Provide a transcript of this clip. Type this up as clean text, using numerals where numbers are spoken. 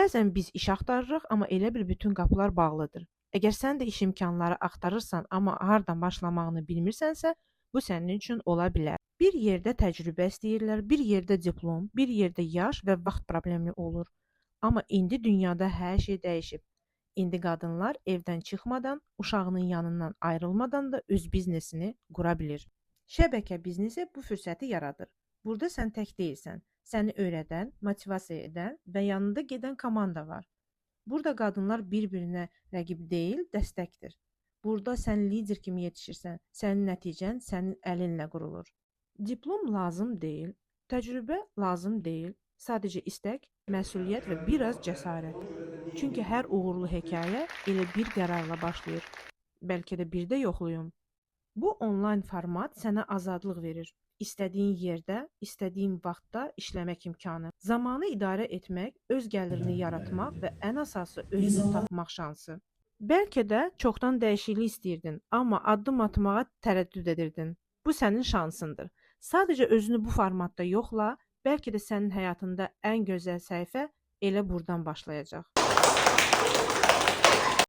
Bəzən biz iş axtarırıq, amma elə bil bütün qapılar bağlıdır. Əgər sən də iş imkanları axtarırsan, amma hardan başlamağını bilmirsənsə, bu sənin üçün ola bilər. Bir yerdə təcrübə istəyirlər, bir yerdə diplom, bir yerdə yaş və vaxt problemi olur. Amma indi dünyada hər şey dəyişib. İndi qadınlar evdən çıxmadan, uşağının yanından ayrılmadan da öz biznesini qura bilir. Şəbəkə biznesi bu fürsəti yaradır. Burada sən tək deyilsən. Səni öyrədən, motivasiya edən və yanında gedən komanda var. Burada qadınlar bir-birinə rəqib deyil, dəstəkdir. Burada sən lider kimi yetişirsən, sənin nəticən sənin əlinlə qurulur. Diplom lazım deyil, təcrübə lazım deyil, sadəcə istək, məsuliyyət və biraz cəsarət. Çünki hər uğurlu hekayə elə bir qərarla başlayır. Bəlkə də bir də yoxluyum. Bu onlayn format sənə azadlıq verir. İstədiyin yerdə, istədiyin vaxtda işləmək imkanı. Zamanı idarə etmək, öz gəlirini yaratmaq və ən əsası özünü tapmaq şansı. Bəlkə də çoxdan dəyişiklik istəyirdin, amma addım atmağa tərəddüd edirdin. Bu sənin şansındır. Sadəcə özünü bu formatda yoxla, bəlkə də sənin həyatında ən gözəl səhifə elə buradan başlayacaq.